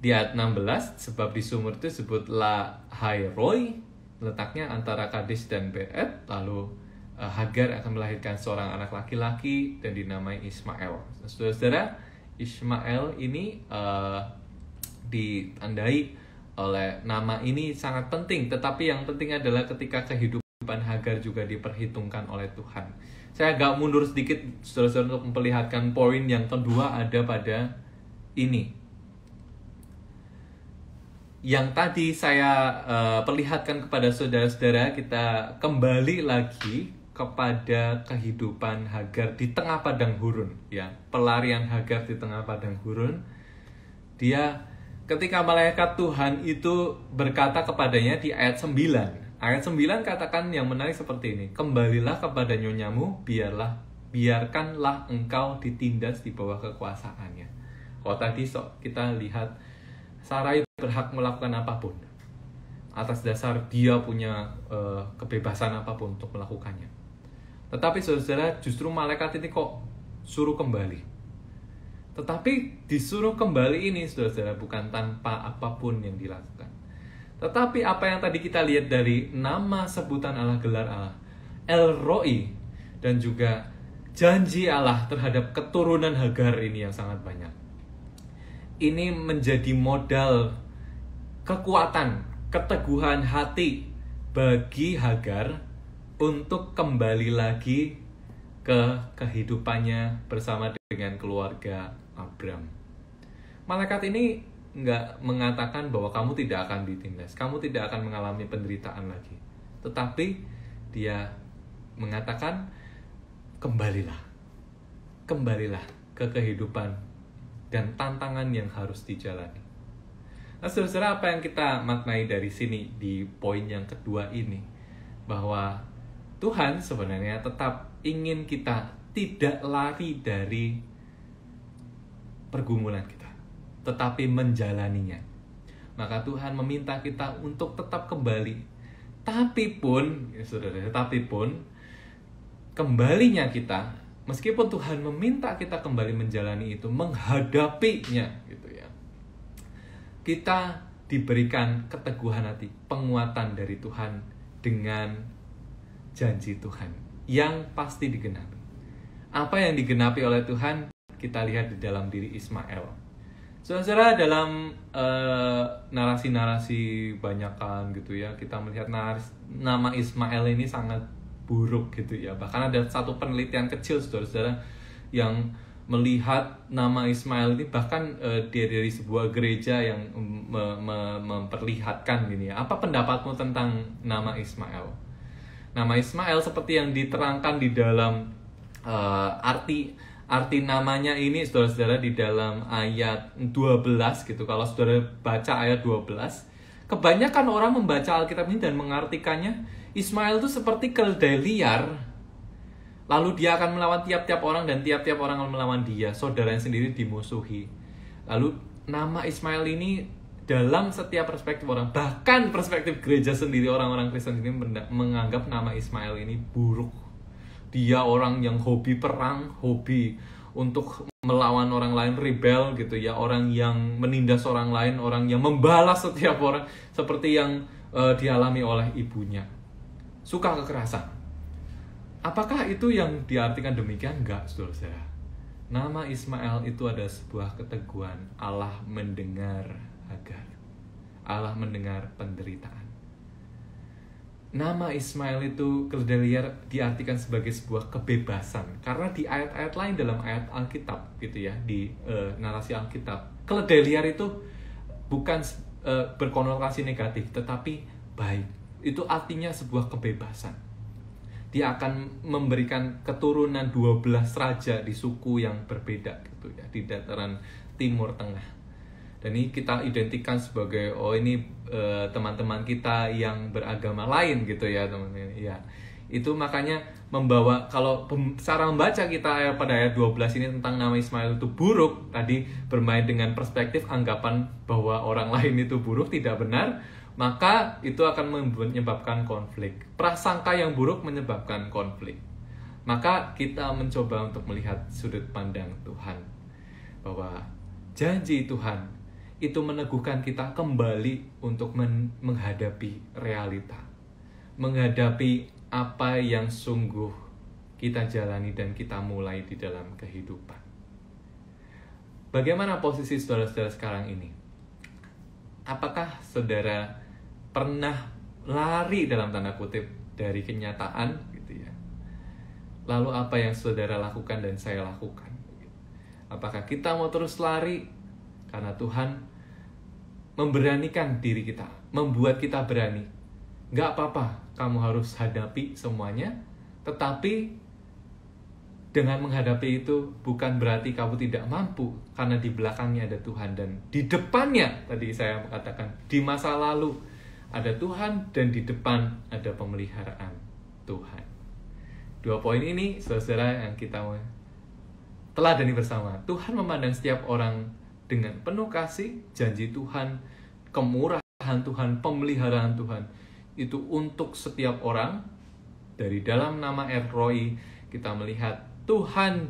Di ayat 16, sebab di sumur itu disebut La Hairoi, letaknya antara Kades dan Beet. Lalu Hagar akan melahirkan seorang anak laki-laki dan dinamai Ismail. Saudara-saudara, Ismail ini ditandai oleh nama ini sangat penting, tetapi yang penting adalah ketika kehidupan Hagar juga diperhitungkan oleh Tuhan. Saya agak mundur sedikit, saudara-saudara, untuk memperlihatkan poin yang kedua ada pada ini. Yang tadi saya perlihatkan kepada saudara-saudara, kita kembali lagi kepada kehidupan Hagar di tengah padang gurun ya, pelarian Hagar di tengah padang gurun. Dia ketika malaikat Tuhan itu berkata kepadanya di ayat 9. Ayat 9 katakan yang menarik seperti ini. Kembalilah kepada nyonyamu, biarkanlah engkau ditindas di bawah kekuasaannya. Kalau tadi kita lihat Sarai berhak melakukan apapun atas dasar dia punya kebebasan apapun untuk melakukannya. Tetapi saudara, justru malaikat ini kok suruh kembali. Tetapi disuruh kembali ini, saudara, bukan tanpa apapun yang dilakukan. Tetapi apa yang tadi kita lihat dari nama sebutan Allah, gelar Allah, El Roi, dan juga janji Allah terhadap keturunan Hagar ini yang sangat banyak. Ini menjadi modal kekuatan, keteguhan hati bagi Hagar untuk kembali lagi ke kehidupannya bersama dengan keluarga Abram. Malaikat ini nggak mengatakan bahwa kamu tidak akan ditindas, kamu tidak akan mengalami penderitaan lagi. Tetapi dia mengatakan, kembalilah ke kehidupan dan tantangan yang harus dijalani. Nah, saudara, apa yang kita maknai dari sini di poin yang kedua ini? Bahwa Tuhan sebenarnya tetap ingin kita tidak lari dari pergumulan kita, tetapi menjalaninya. Maka Tuhan meminta kita untuk tetap kembali. Tapi pun kembalinya kita meskipun Tuhan meminta kita kembali menjalani itu, menghadapinya gitu ya, kita diberikan keteguhan hati, penguatan dari Tuhan dengan janji Tuhan yang pasti digenapi. Apa yang digenapi oleh Tuhan kita lihat di dalam diri Ismael. Saudara, dalam narasi-narasi banyakan gitu ya, kita melihat nama Ismael ini sangat buruk gitu ya. Bahkan ada satu penelitian kecil saudara-saudara yang melihat nama Ismael ini, bahkan dia dari sebuah gereja yang memperlihatkan gini ya. Apa pendapatmu tentang nama Ismael? Nama Ismael seperti yang diterangkan di dalam arti namanya ini saudara-saudara di dalam ayat 12 gitu. Kalau saudara baca ayat 12, kebanyakan orang membaca Alkitab ini dan mengartikannya Ismael itu seperti keledai liar, lalu dia akan melawan tiap-tiap orang dan tiap-tiap orang akan melawan dia, saudaranya sendiri dimusuhi. Lalu nama Ismael ini dalam setiap perspektif orang, bahkan perspektif gereja sendiri, orang-orang Kristen ini menganggap nama Ismael ini buruk. Dia orang yang hobi perang, hobi untuk melawan orang lain, rebel gitu ya, orang yang menindas orang lain, orang yang membalas setiap orang seperti yang dialami oleh ibunya. Suka kekerasan. Apakah itu yang diartikan demikian? Enggak, saudara. Nama Ismael itu ada sebuah keteguhan. Allah mendengar Hagar. Allah mendengar penderitaan. Nama Ismael itu keledai liar diartikan sebagai sebuah kebebasan. Karena di ayat-ayat lain dalam ayat Alkitab gitu ya, di narasi Alkitab, keledai liar itu bukan berkonotasi negatif, tetapi baik. Itu artinya sebuah kebebasan. Dia akan memberikan keturunan 12 raja di suku yang berbeda gitu ya, di dataran Timur Tengah. Dan ini kita identikan sebagai teman-teman kita yang beragama lain gitu ya teman-teman. Ya, itu makanya membawa, kalau cara membaca kita pada ayat 12 ini tentang nama Ismael itu buruk, tadi bermain dengan perspektif anggapan bahwa orang lain itu buruk, tidak benar, maka itu akan menyebabkan konflik. Prasangka yang buruk menyebabkan konflik. Maka kita mencoba untuk melihat sudut pandang Tuhan, bahwa janji Tuhan itu meneguhkan kita kembali untuk menghadapi realita, menghadapi apa yang sungguh kita jalani dan kita mulai di dalam kehidupan. Bagaimana posisi saudara-saudara sekarang ini? Apakah saudara pernah lari dalam tanda kutip dari kenyataan gitu ya? Lalu apa yang saudara lakukan dan saya lakukan? Apakah kita mau terus lari? Karena Tuhan memberanikan diri kita, membuat kita berani. Gak apa-apa, kamu harus hadapi semuanya, tetapi dengan menghadapi itu bukan berarti kamu tidak mampu, karena di belakangnya ada Tuhan, dan di depannya, tadi saya katakan, di masa lalu ada Tuhan, dan di depan ada pemeliharaan Tuhan. 2 poin ini, saudara, yang kita teladani bersama. Tuhan memandang setiap orang dengan penuh kasih, janji Tuhan, kemurahan Tuhan, pemeliharaan Tuhan, itu untuk setiap orang. Dari dalam nama El Roi, kita melihat Tuhan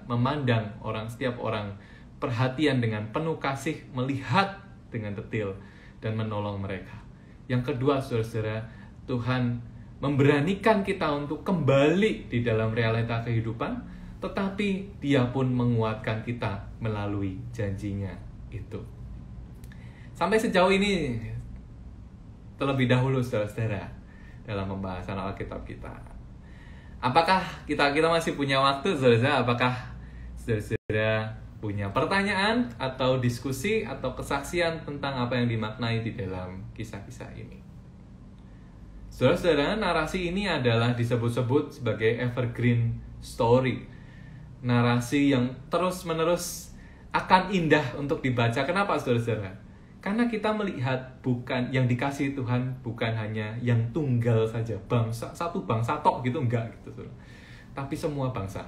memandang setiap orang, perhatian dengan penuh kasih, melihat dengan detail, dan menolong mereka. Yang kedua, saudara-saudara, Tuhan memberanikan kita untuk kembali di dalam realita kehidupan, tetapi Dia pun menguatkan kita melalui janjinya itu. Sampai sejauh ini, terlebih dahulu saudara-saudara, dalam pembahasan Alkitab kita. Apakah kita masih punya waktu, saudara-saudara? Apakah saudara-saudara punya pertanyaan atau diskusi atau kesaksian tentang apa yang dimaknai di dalam kisah-kisah ini? Saudara-saudara, narasi ini adalah disebut-sebut sebagai evergreen story. Narasi yang terus-menerus akan indah untuk dibaca. Kenapa, saudara-saudara? Karena kita melihat bukan yang dikasihi Tuhan, bukan hanya yang tunggal saja, satu bangsa tok gitu, enggak gitu, saudara. Tapi semua bangsa.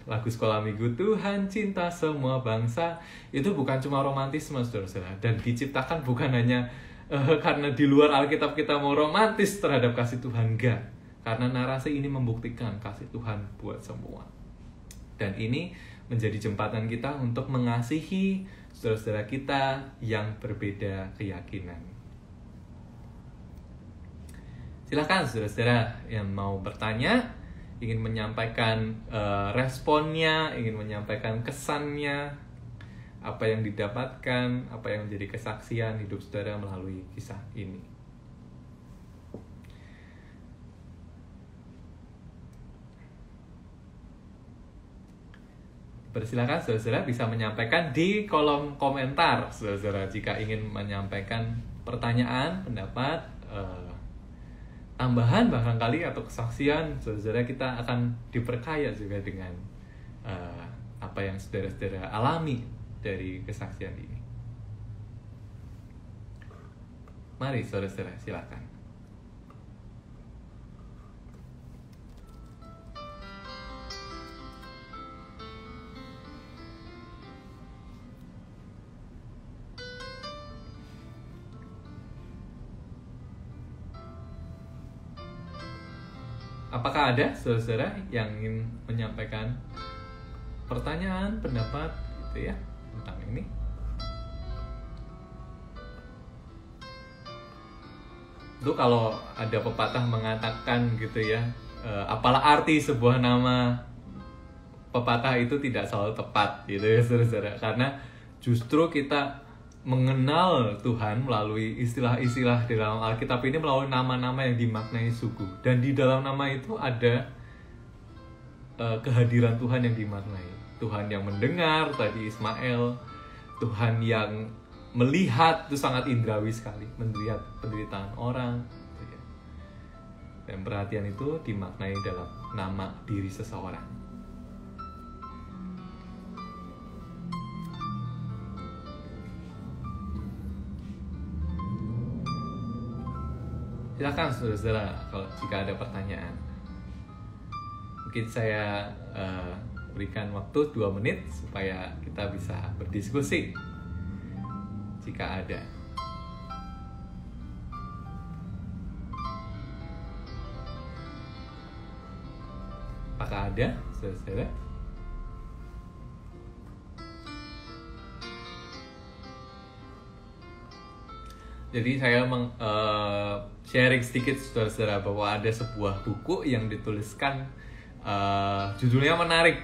Lagu sekolah minggu, Tuhan cinta semua bangsa, itu bukan cuma romantisme, saudara-saudara, dan diciptakan bukan hanya karena di luar Alkitab kita mau romantis terhadap kasih Tuhan, enggak. Karena narasi ini membuktikan kasih Tuhan buat semua. Dan ini menjadi jembatan kita untuk mengasihi saudara-saudara kita yang berbeda keyakinan. Silakan saudara-saudara yang mau bertanya, ingin menyampaikan responnya, ingin menyampaikan kesannya, apa yang didapatkan, apa yang menjadi kesaksian hidup saudara melalui kisah ini. Persilakan saudara-saudara bisa menyampaikan di kolom komentar, saudara-saudara, jika ingin menyampaikan pertanyaan, pendapat, tambahan barangkali atau kesaksian, saudara-saudara, kita akan diperkaya juga dengan apa yang saudara-saudara alami dari kesaksian ini. Mari saudara-saudara, silakan. Apakah ada saudara-saudara yang ingin menyampaikan pertanyaan, pendapat gitu ya tentang ini? Itu kalau ada pepatah mengatakan gitu ya, apalah arti sebuah nama, pepatah itu tidak selalu tepat gitu ya saudara-saudara. Karena justru kita mengenal Tuhan melalui istilah-istilah di dalam Alkitab ini, melalui nama-nama yang dimaknai suku. Dan di dalam nama itu ada kehadiran Tuhan yang dimaknai. Tuhan yang mendengar, tadi Ismael. Tuhan yang melihat, itu sangat indrawi sekali. Melihat penderitaan orang. Dan perhatian itu dimaknai dalam nama diri seseorang. Silakan saudara-saudara kalau jika ada pertanyaan. Mungkin saya berikan waktu 2 menit supaya kita bisa berdiskusi jika ada. Apakah ada saudara-saudara? Jadi saya sharing sedikit saudara-saudara bahwa ada sebuah buku yang dituliskan, judulnya menarik,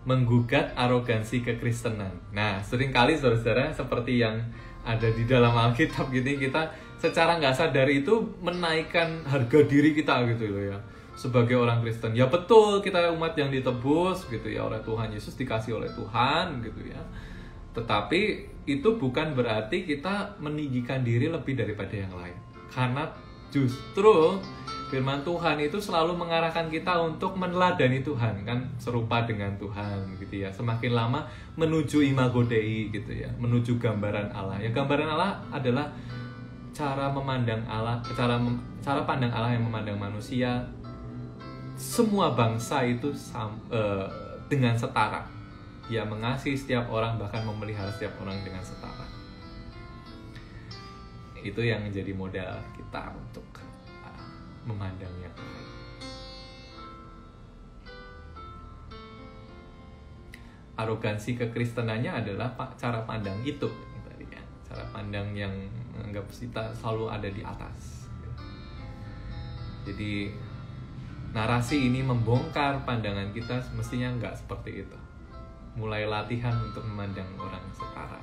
Menggugat Arogansi Kekristenan. Nah, seringkali saudara-saudara seperti yang ada di dalam Alkitab gini, kita secara nggak sadar itu menaikkan harga diri kita gitu loh ya, sebagai orang Kristen. Ya betul, kita umat yang ditebus gitu ya oleh Tuhan Yesus, dikasih oleh Tuhan gitu ya. Tetapi itu bukan berarti kita meninggikan diri lebih daripada yang lain. Karena justru firman Tuhan itu selalu mengarahkan kita untuk meneladani Tuhan, kan, serupa dengan Tuhan gitu ya. Semakin lama menuju imago Dei gitu ya, menuju gambaran Allah. Ya, gambaran Allah adalah cara memandang Allah, cara pandang Allah yang memandang manusia. Semua bangsa itu dengan setara. Dia mengasihi setiap orang, bahkan memelihara setiap orang dengan setara. Itu yang menjadi modal kita untuk memandang yang lain. Arogansi kekristenannya adalah cara pandang itu tadi ya. Cara pandang yang menganggap kita selalu ada di atas. Jadi narasi ini membongkar pandangan kita, mestinya nggak seperti itu. Mulai latihan untuk memandang orang setara.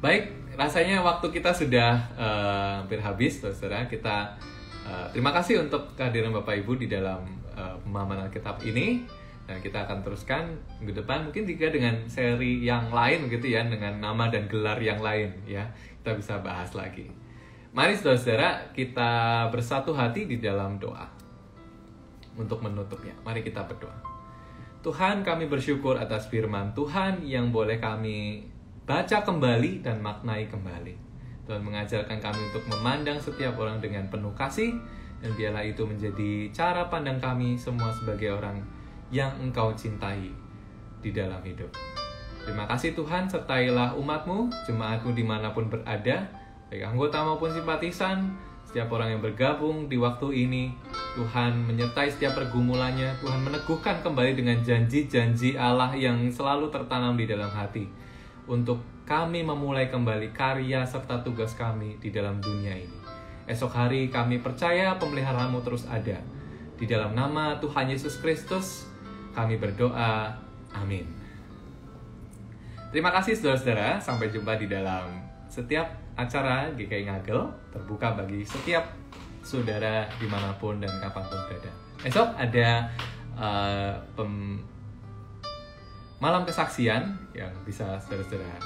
Baik, rasanya waktu kita sudah hampir habis, saudara. Kita terima kasih untuk kehadiran Bapak Ibu di dalam pemahaman Alkitab ini, dan kita akan teruskan minggu depan mungkin juga dengan seri yang lain gitu ya, dengan nama dan gelar yang lain ya. Kita bisa bahas lagi. Mari saudara-saudara, kita bersatu hati di dalam doa. Untuk menutupnya, mari kita berdoa. Tuhan, kami bersyukur atas firman Tuhan yang boleh kami baca kembali dan maknai kembali. Tuhan mengajarkan kami untuk memandang setiap orang dengan penuh kasih, dan biarlah itu menjadi cara pandang kami semua sebagai orang yang Engkau cintai di dalam hidup. Terima kasih Tuhan, sertailah umat-Mu, jemaat-Mu dimanapun berada, baik anggota maupun simpatisan, setiap orang yang bergabung di waktu ini. Tuhan menyertai setiap pergumulannya. Tuhan meneguhkan kembali dengan janji-janji Allah yang selalu tertanam di dalam hati, untuk kami memulai kembali karya serta tugas kami di dalam dunia ini. Esok hari kami percaya pemeliharaanmu terus ada. Di dalam nama Tuhan Yesus Kristus kami berdoa. Amin. Terima kasih saudara-saudara. Sampai jumpa di dalam setiap acara GKI Ngagel, terbuka bagi setiap saudara dimanapun dan kapanpun berada. Esok ada malam kesaksian yang bisa saudara-saudara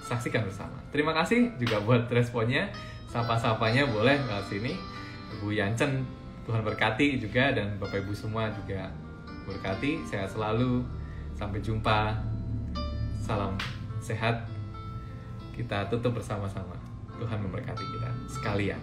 saksikan bersama. Terima kasih juga buat responnya. Sapa-sapanya boleh ke sini. Ibu Yancen, Tuhan berkati juga, dan Bapak Ibu semua juga berkati. Sehat selalu. Sampai jumpa. Salam sehat. Kita tutup bersama-sama. Tuhan memberkati kita sekalian.